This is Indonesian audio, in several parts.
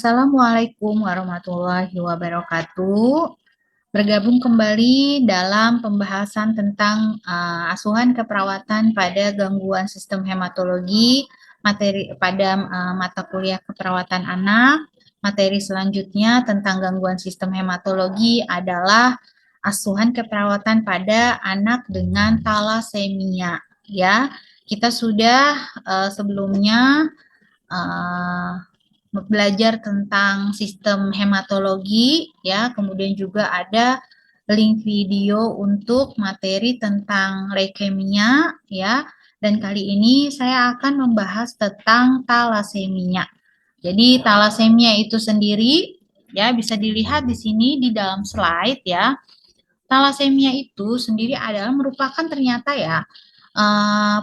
Assalamualaikum warahmatullahi wabarakatuh. Bergabung kembali dalam pembahasan tentang asuhan keperawatan pada gangguan sistem hematologi, materi pada mata kuliah keperawatan anak. Materi selanjutnya tentang gangguan sistem hematologi adalah asuhan keperawatan pada anak dengan talasemia. Ya, kita sudah sebelumnya uh, belajar tentang sistem hematologi ya, kemudian juga ada link video untuk materi tentang leukemia ya. Dan kali ini saya akan membahas tentang talasemia. Jadi talasemia itu sendiri ya bisa dilihat di sini di dalam slide ya. Talasemia itu sendiri adalah merupakan ternyata ya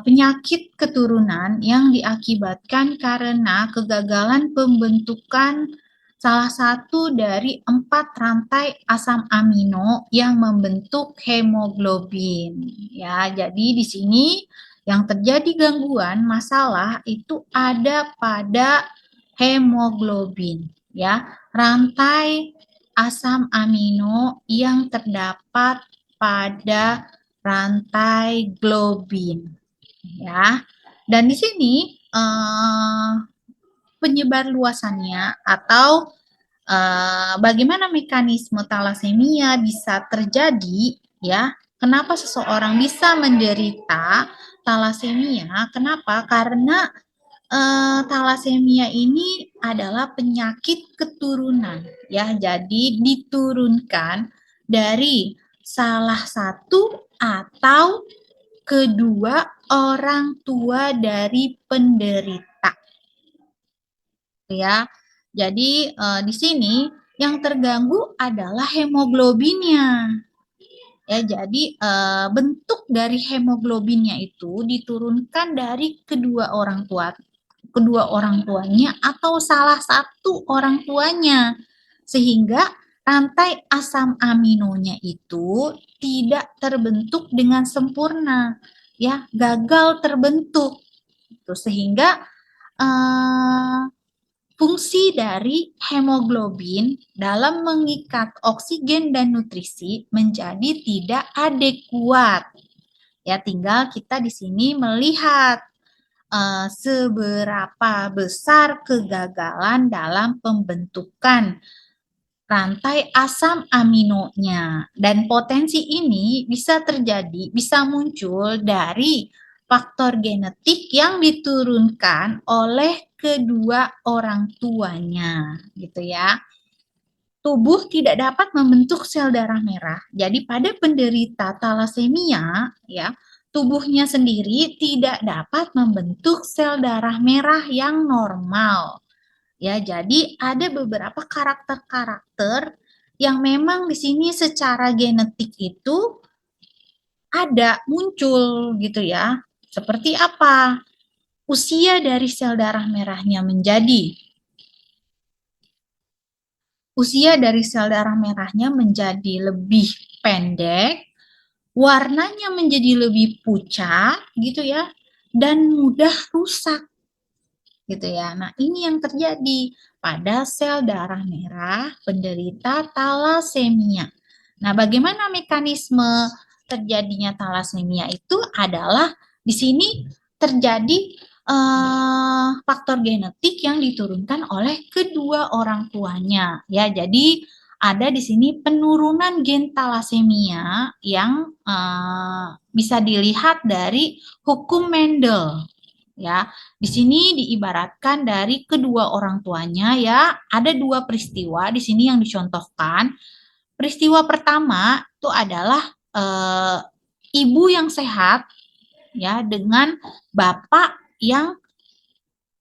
penyakit keturunan yang diakibatkan karena kegagalan pembentukan salah satu dari 4 rantai asam amino yang membentuk hemoglobin. Ya, jadi di sini yang terjadi gangguan masalah itu ada pada hemoglobin, ya. Rantai asam amino yang terdapat pada rantai globin ya. Dan di sini penyebar luasannya atau bagaimana mekanisme talasemia bisa terjadi ya. Kenapa seseorang bisa menderita talasemia? Kenapa? Karena talasemia ini adalah penyakit keturunan ya. Jadi diturunkan dari salah satu atau kedua orang tua dari penderita ya. Jadi di sini yang terganggu adalah hemoglobinnya. Ya, jadi bentuk dari hemoglobinnya itu diturunkan dari kedua orang tuanya atau salah satu orang tuanya, sehingga rantai asam aminonya itu tidak terbentuk dengan sempurna ya, gagal terbentuk itu, sehingga fungsi dari hemoglobin dalam mengikat oksigen dan nutrisi menjadi tidak adekuat. Ya, tinggal kita di sini melihat seberapa besar kegagalan dalam pembentukan rantai asam aminonya. Dan potensi ini bisa terjadi, bisa muncul dari faktor genetik yang diturunkan oleh kedua orang tuanya, gitu ya. Tubuh tidak dapat membentuk sel darah merah. Jadi pada penderita talasemia, ya, tubuhnya sendiri tidak dapat membentuk sel darah merah yang normal. Ya, jadi ada beberapa karakter-karakter yang memang di sini secara genetik itu ada muncul gitu ya. Seperti apa? Usia dari sel darah merahnya menjadi lebih pendek, warnanya menjadi lebih pucat gitu ya, dan mudah rusak gitu ya. Nah, ini yang terjadi pada sel darah merah penderita talasemia. Nah, bagaimana mekanisme terjadinya talasemia itu adalah di sini terjadi faktor genetik yang diturunkan oleh kedua orang tuanya. Ya, jadi ada di sini penurunan gen talasemia yang bisa dilihat dari hukum Mendel. Ya, di sini diibaratkan dari kedua orang tuanya ya, ada dua peristiwa di sini yang dicontohkan. Peristiwa pertama itu adalah ibu yang sehat ya dengan bapak yang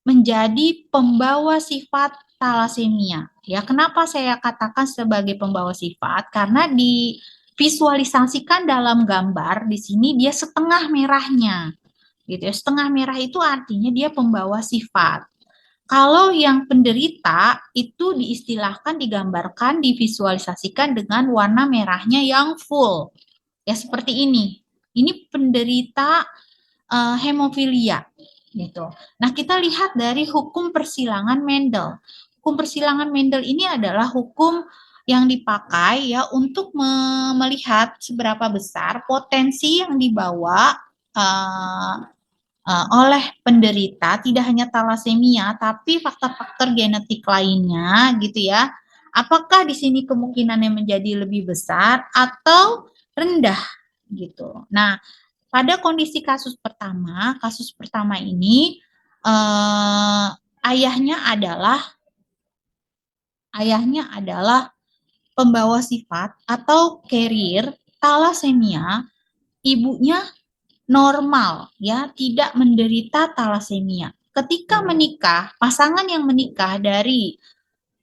menjadi pembawa sifat talasemia. Ya, kenapa saya katakan sebagai pembawa sifat? Karena divisualisasikan dalam gambar di sini dia setengah merahnya gitu ya. Setengah merah itu artinya dia pembawa sifat. Kalau yang penderita itu diistilahkan, digambarkan, divisualisasikan dengan warna merahnya yang full. Ya, seperti ini. Ini penderita hemofilia gitu. Nah, kita lihat dari hukum persilangan Mendel. hukum persilangan Mendel ini adalah hukum yang dipakai ya untuk melihat seberapa besar potensi yang dibawa uh, oleh penderita, tidak hanya talasemia tapi faktor-faktor genetik lainnya gitu ya. Apakah di sini kemungkinannya menjadi lebih besar atau rendah gitu. Nah, pada kondisi kasus pertama ini eh, ayahnya adalah pembawa sifat atau carrier talasemia, ibunya normal ya, tidak menderita talasemia. Ketika menikah, pasangan yang menikah dari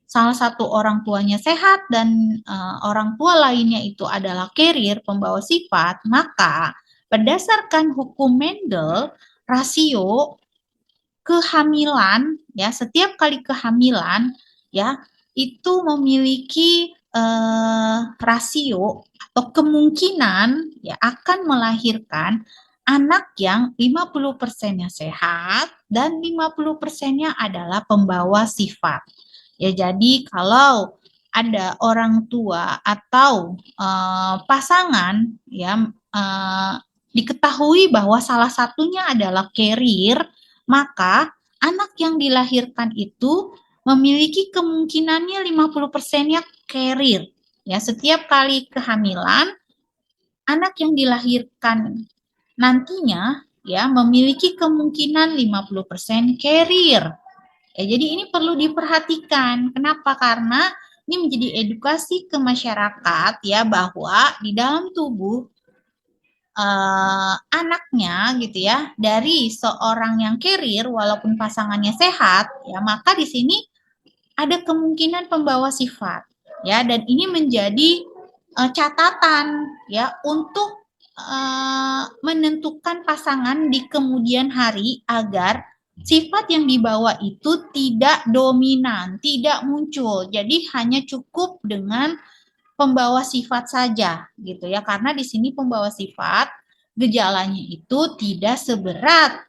salah satu orang tuanya sehat dan orang tua lainnya itu adalah carrier pembawa sifat, maka berdasarkan hukum Mendel, rasio kehamilan ya, setiap kali kehamilan ya itu memiliki rasio atau kemungkinan ya akan melahirkan anak yang 50%-nya sehat dan 50%-nya adalah pembawa sifat. Ya, jadi kalau ada orang tua atau pasangan ya diketahui bahwa salah satunya adalah carrier, maka anak yang dilahirkan itu memiliki kemungkinannya 50%-nya carrier. Ya, setiap kali kehamilan, anak yang dilahirkan nantinya ya memiliki kemungkinan 50% carrier. Ya, jadi ini perlu diperhatikan. Kenapa? Karena ini menjadi edukasi ke masyarakat ya bahwa di dalam tubuh anaknya gitu ya dari seorang yang carrier walaupun pasangannya sehat ya, maka di sini ada kemungkinan pembawa sifat ya, dan ini menjadi catatan ya untuk menentukan pasangan di kemudian hari agar sifat yang dibawa itu tidak dominan, tidak muncul. Jadi hanya cukup dengan pembawa sifat saja gitu ya, karena di sini pembawa sifat gejalanya itu tidak seberat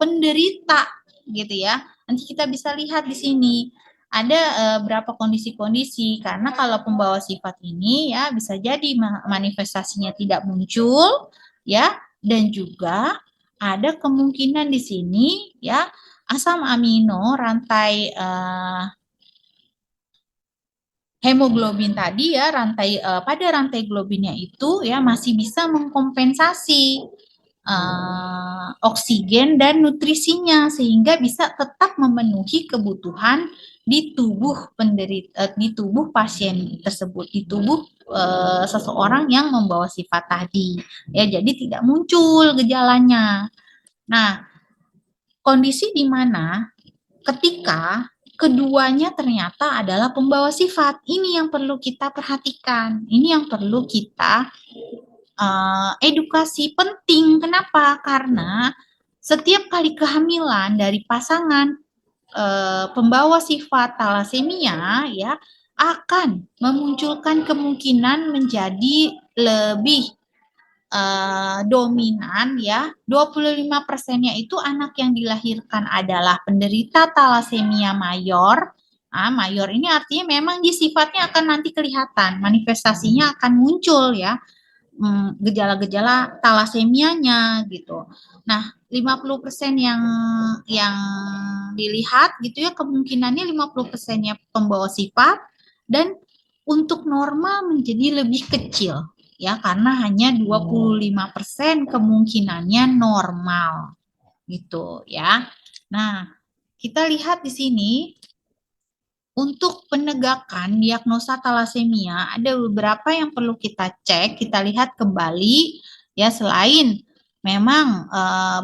penderita gitu ya. Nanti kita bisa lihat di sini ada berapa kondisi-kondisi, karena kalau pembawa sifat ini ya bisa jadi manifestasinya tidak muncul ya, dan juga ada kemungkinan di sini ya asam amino rantai hemoglobin tadi ya, pada rantai globinnya itu ya masih bisa mengkompensasi oksigen dan nutrisinya sehingga bisa tetap memenuhi kebutuhan di tubuh penderita, di tubuh pasien tersebut, di tubuh seseorang yang membawa sifat tadi ya, jadi tidak muncul gejalanya. Nah, kondisi di mana ketika keduanya ternyata adalah pembawa sifat, ini yang perlu kita perhatikan, ini yang perlu kita edukasi penting. Kenapa? Karena setiap kali kehamilan dari pasangan pembawa sifat talasemia ya akan memunculkan kemungkinan menjadi lebih dominan ya. 25%-nya itu anak yang dilahirkan adalah penderita talasemia mayor. Nah, mayor ini artinya memang di sifatnya akan nanti kelihatan, manifestasinya akan muncul ya, gejala-gejala talasemianya gitu. Nah, 50% yang dilihat gitu ya, kemungkinannya 50%-nya pembawa sifat, dan untuk normal menjadi lebih kecil ya, karena hanya 25% kemungkinannya normal gitu ya. Nah, kita lihat di sini untuk penegakan diagnosa talasemia ada beberapa yang perlu kita cek, kita lihat kembali ya, selain memang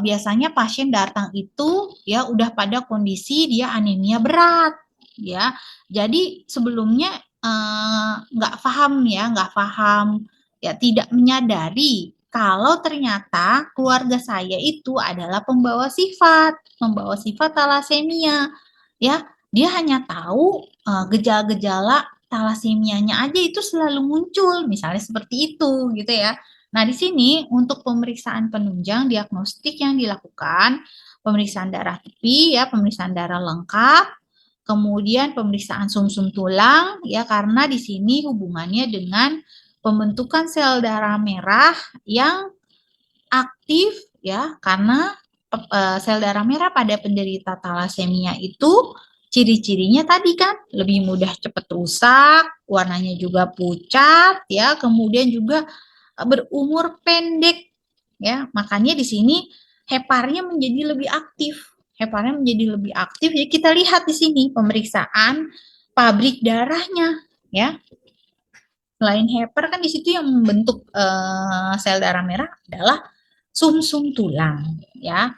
biasanya pasien datang itu ya udah pada kondisi dia anemia berat ya. Jadi sebelumnya nggak paham ya, tidak menyadari kalau ternyata keluarga saya itu adalah pembawa sifat talasemia ya. Dia hanya tahu gejala-gejala talasemianya aja itu selalu muncul, misalnya seperti itu gitu ya. Nah, di sini untuk pemeriksaan penunjang diagnostik yang dilakukan, pemeriksaan darah tepi ya, pemeriksaan darah lengkap, kemudian pemeriksaan sumsum tulang ya, karena di sini hubungannya dengan pembentukan sel darah merah yang aktif ya, karena sel darah merah pada penderita talasemia itu ciri-cirinya tadi kan lebih mudah cepat rusak, warnanya juga pucat ya, kemudian juga berumur pendek ya. Makanya di sini heparnya menjadi lebih aktif. Heparnya menjadi lebih aktif. Ya kita lihat di sini pemeriksaan pabrik darahnya ya. Selain hepar kan di situ yang membentuk sel darah merah adalah sumsum tulang ya.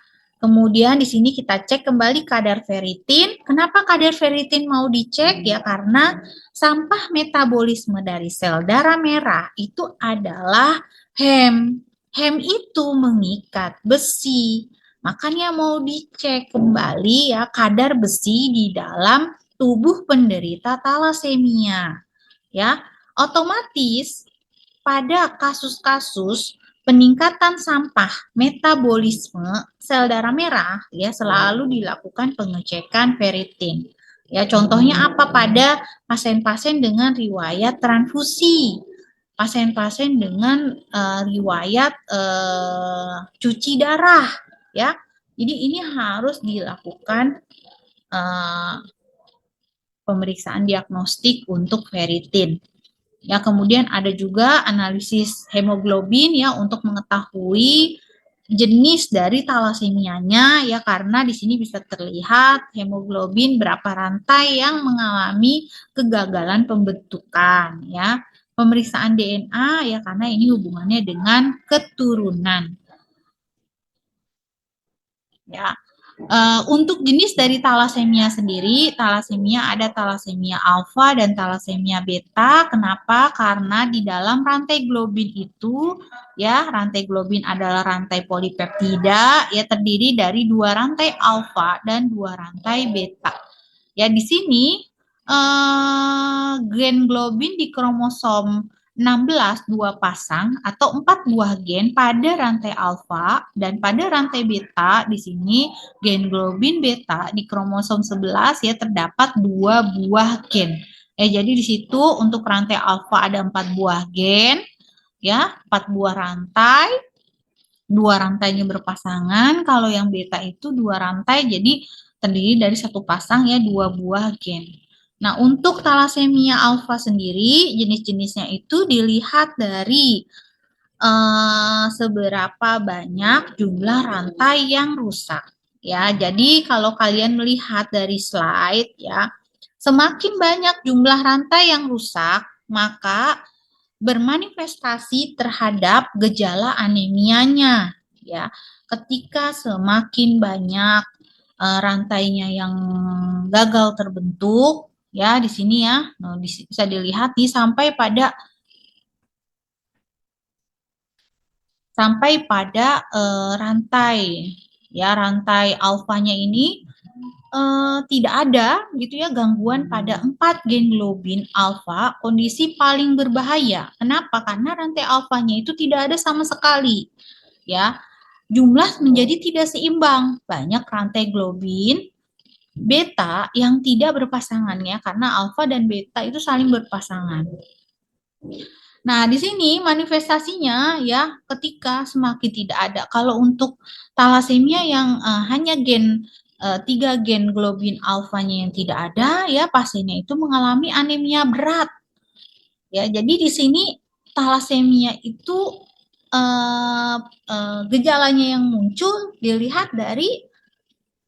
Kemudian di sini kita cek kembali kadar ferritin. Kenapa kadar ferritin mau dicek ya? Karena sampah metabolisme dari sel darah merah itu adalah HEM. HEM itu mengikat besi. Makanya mau dicek kembali ya kadar besi di dalam tubuh penderita talasemia. Ya, otomatis pada kasus-kasus peningkatan sampah metabolisme sel darah merah ya selalu dilakukan pengecekan ferritin. Ya, contohnya apa pada pasien-pasien dengan riwayat transfusi, pasien-pasien dengan riwayat cuci darah ya. Jadi ini harus dilakukan uh, pemeriksaan diagnostik untuk ferritin. Ya, kemudian ada juga analisis hemoglobin ya untuk mengetahui jenis dari talasemianya ya, karena di sini bisa terlihat hemoglobin berapa rantai yang mengalami kegagalan pembentukan ya. Pemeriksaan DNA ya karena ini hubungannya dengan keturunan. Ya. Untuk jenis dari talasemia sendiri, talasemia ada talasemia alfa dan talasemia beta. Kenapa? Karena di dalam rantai globin itu, ya, rantai globin adalah rantai polipeptida, ya, terdiri dari 2 rantai alfa dan 2 rantai beta. Ya, di sini gen globin di kromosom 16 2 pasang atau 4 buah gen pada rantai alfa dan pada rantai beta di sini gen globin beta di kromosom 11 ya terdapat 2 buah gen. Jadi di situ untuk rantai alfa ada 4 buah gen ya, 4 buah rantai. 2 rantainya berpasangan, kalau yang beta itu 2 rantai jadi terdiri dari 1 pasang ya 2 buah gen. Nah, untuk talasemia alfa sendiri, jenis-jenisnya itu dilihat dari seberapa banyak jumlah rantai yang rusak. Ya, jadi kalau kalian melihat dari slide ya, semakin banyak jumlah rantai yang rusak, maka bermanifestasi terhadap gejala anemianya ya. Ketika semakin banyak rantainya yang gagal terbentuk ya di sini ya, nah, bisa dilihat nih sampai pada rantai ya, rantai alfanya ini tidak ada gitu ya gangguan pada 4 gen globin alfa, kondisi paling berbahaya. Kenapa? Karena rantai alfanya itu tidak ada sama sekali. Ya, jumlah menjadi tidak seimbang. Banyak rantai globin beta yang tidak berpasangan ya, karena alfa dan beta itu saling berpasangan. Nah, di sini manifestasinya ya ketika semakin tidak ada. Kalau untuk talasemia yang hanya 3 gen globin alfanya yang tidak ada ya, pasiennya itu mengalami anemia berat. Ya, jadi di sini talasemia itu gejalanya yang muncul dilihat dari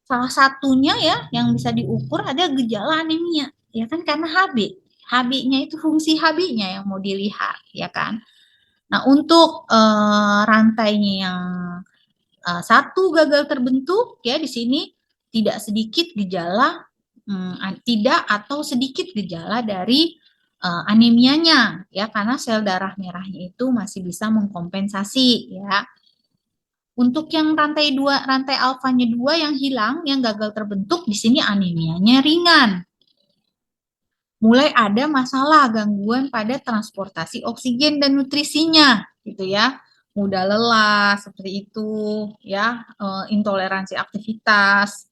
salah satunya ya yang bisa diukur ada gejala anemia ya kan, karena HB-nya itu fungsi HB-nya yang mau dilihat ya kan. Nah, untuk rantainya yang satu gagal terbentuk ya di sini tidak sedikit gejala tidak atau sedikit gejala dari anemianya ya, karena sel darah merahnya itu masih bisa mengkompensasi ya. Untuk yang rantai alfanya 2 yang hilang, yang gagal terbentuk, di sini anemianya ringan. Mulai ada masalah gangguan pada transportasi oksigen dan nutrisinya gitu ya. mudah lelah seperti itu ya, intoleransi aktivitas.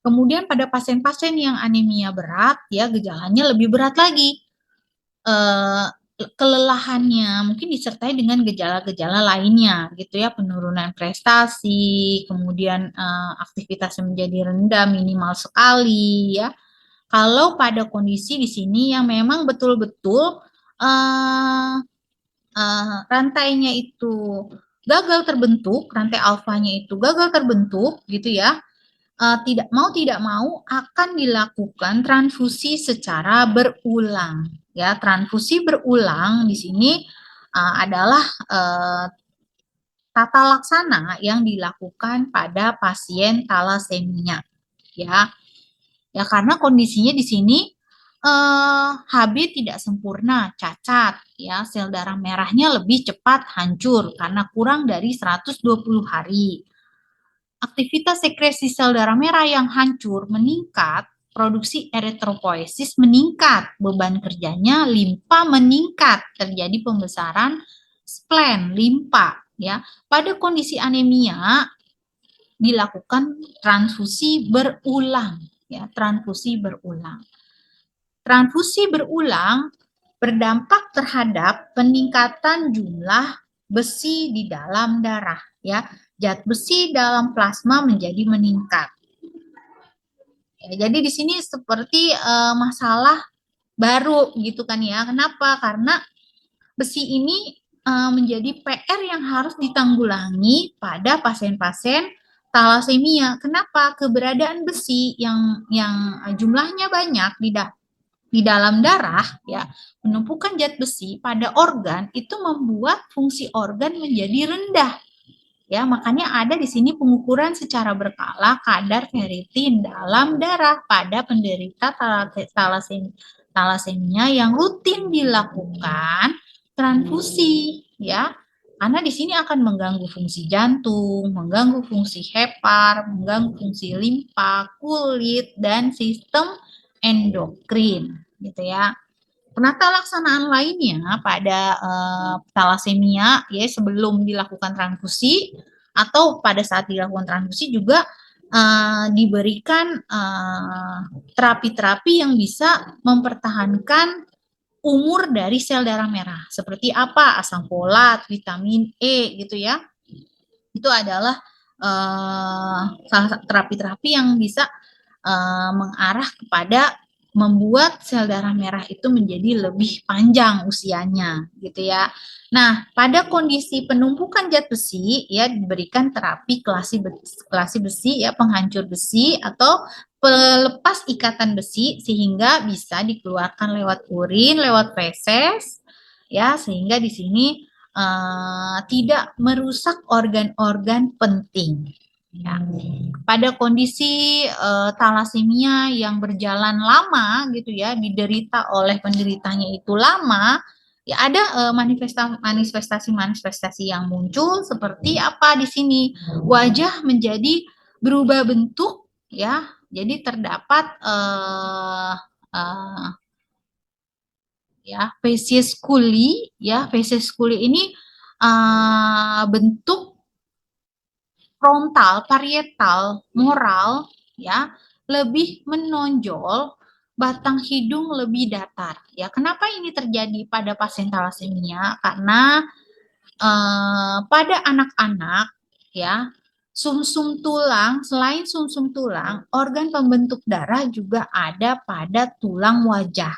Kemudian pada pasien-pasien yang anemia berat ya gejalanya lebih berat lagi. Eh, Kelelahannya mungkin disertai dengan gejala-gejala lainnya gitu ya, penurunan prestasi, kemudian aktivitasnya menjadi rendah minimal sekali ya. Kalau pada kondisi di sini yang memang betul-betul eh, rantainya itu gagal terbentuk, rantai alfanya itu gagal terbentuk gitu ya, tidak mau akan dilakukan transfusi secara berulang. Ya, transfusi berulang di sini adalah tata laksana yang dilakukan pada pasien talasemia. Ya, ya karena kondisinya di sini HB tidak sempurna, cacat, ya sel darah merahnya lebih cepat hancur karena kurang dari 120 hari. Aktivitas sekresi sel darah merah yang hancur meningkat, produksi eritropoiesis meningkat, beban kerjanya limpa meningkat, terjadi pembesaran spleen limpa ya. Pada kondisi anemia dilakukan transfusi berulang ya, transfusi berulang. Transfusi berulang berdampak terhadap peningkatan jumlah besi di dalam darah ya. Zat besi dalam plasma menjadi meningkat. Ya, jadi di sini seperti masalah baru gitu kan ya. Kenapa? Karena besi ini menjadi PR yang harus ditanggulangi pada pasien-pasien talasemia. Kenapa? Keberadaan besi yang jumlahnya banyak di dalam darah ya, penumpukan zat besi pada organ itu membuat fungsi organ menjadi rendah. Ya, makanya ada di sini pengukuran secara berkala kadar ferritin dalam darah pada penderita talasemia yang rutin dilakukan transfusi ya. Karena di sini akan mengganggu fungsi jantung, mengganggu fungsi hepar, mengganggu fungsi limpa, kulit dan sistem endokrin gitu ya. Penata laksanaan lainnya pada talasemia ya sebelum dilakukan transfusi atau pada saat dilakukan transfusi juga diberikan terapi-terapi yang bisa mempertahankan umur dari sel darah merah. Seperti apa? Asam folat, vitamin E gitu ya. Itu adalah terapi-terapi yang bisa mengarah kepada membuat sel darah merah itu menjadi lebih panjang usianya gitu ya. Nah, pada kondisi penumpukan zat besi ya diberikan terapi kelasi besi ya, penghancur besi atau pelepas ikatan besi sehingga bisa dikeluarkan lewat urin, lewat feses ya, sehingga di sini tidak merusak organ-organ penting. Ya. Pada kondisi talasemia yang berjalan lama gitu ya, diderita oleh penderitanya itu lama, ya ada manifestasi-manifestasi yang muncul seperti apa di sini? Wajah menjadi berubah bentuk ya. Jadi terdapat ya facies culi ya, facies culi ini bentuk frontal, parietal, moral ya lebih menonjol, batang hidung lebih datar. Ya, kenapa ini terjadi pada pasien talasemia? Karena pada anak-anak ya sumsum tulang, selain sumsum tulang, organ pembentuk darah juga ada pada tulang wajah.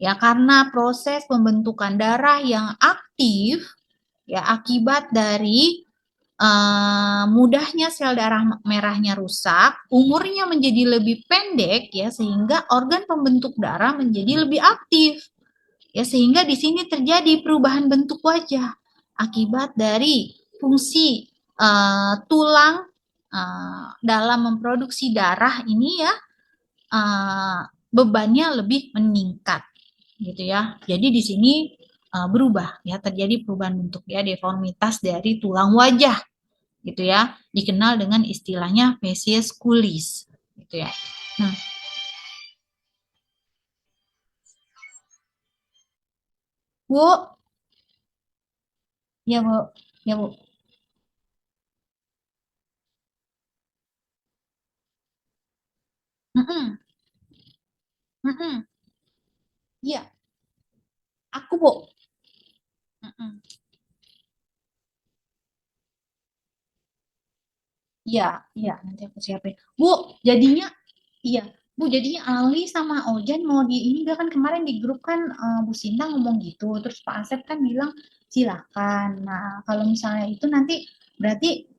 Ya, karena proses pembentukan darah yang aktif ya akibat dari mudahnya sel darah merahnya rusak, umurnya menjadi lebih pendek ya sehingga organ pembentuk darah menjadi lebih aktif. Ya sehingga di sini terjadi perubahan bentuk wajah akibat dari fungsi tulang dalam memproduksi darah ini ya bebannya lebih meningkat gitu ya. Jadi di sini berubah ya, terjadi perubahan bentuk ya, deformitas dari tulang wajah gitu ya, dikenal dengan istilahnya facies culis gitu ya. Nah, Bu, Iya, Bu. Ya, Bu. Mm-mm. Mm-mm. Iya, aku, Bu. Mm-mm. Iya, iya, nanti aku siapin. Bu, jadinya, iya, Bu, jadinya Ali sama Ojan mau di ini gak, kan kemarin di grup kan Bu Sinta ngomong gitu, terus Pak Asep kan bilang silakan. Nah, kalau misalnya itu nanti berarti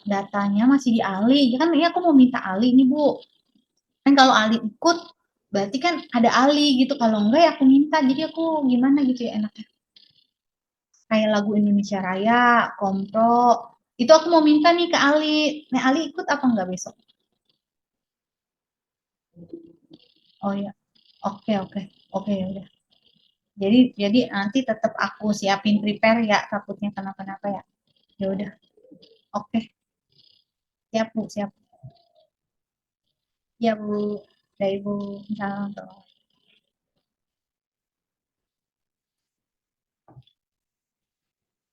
datanya masih di Ali, ya kan ini aku mau minta Ali nih, Bu. Kan kalau Ali ikut, berarti kan ada Ali gitu. Kalau enggak ya aku minta, jadi aku gimana gitu ya enaknya. Kayak lagu Indonesia Raya, Kompro, itu aku mau minta nih ke Ali. Nah, Ali ikut apa enggak besok? Oh ya, oke oke oke ya udah. Jadi nanti tetap aku siapin prepare ya, takutnya kenapa-napa ya. Ya udah, oke, siap Bu, siap. Ya Bu, dari Bu, misalnya untuk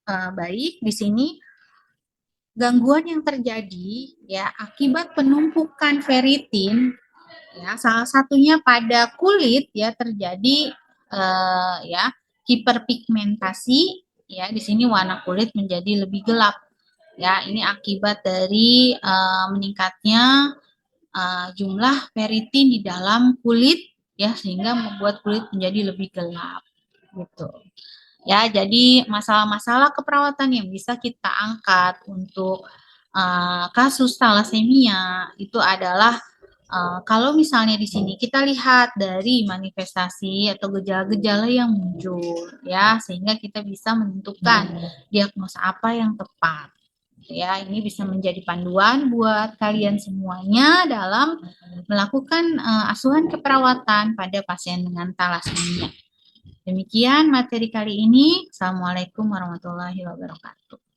baik di sini gangguan yang terjadi ya akibat penumpukan ferritin ya salah satunya pada kulit ya terjadi ya hiperpigmentasi ya di sini warna kulit menjadi lebih gelap ya ini akibat dari meningkatnya jumlah ferritin di dalam kulit ya sehingga membuat kulit menjadi lebih gelap gitu. Ya, jadi masalah-masalah keperawatan yang bisa kita angkat untuk kasus talasemia itu adalah kalau misalnya di sini kita lihat dari manifestasi atau gejala-gejala yang muncul, ya, sehingga kita bisa menentukan diagnosa apa yang tepat. Ya, ini bisa menjadi panduan buat kalian semuanya dalam melakukan asuhan keperawatan pada pasien dengan talasemia. Demikian materi kali ini. Assalamualaikum warahmatullahi wabarakatuh.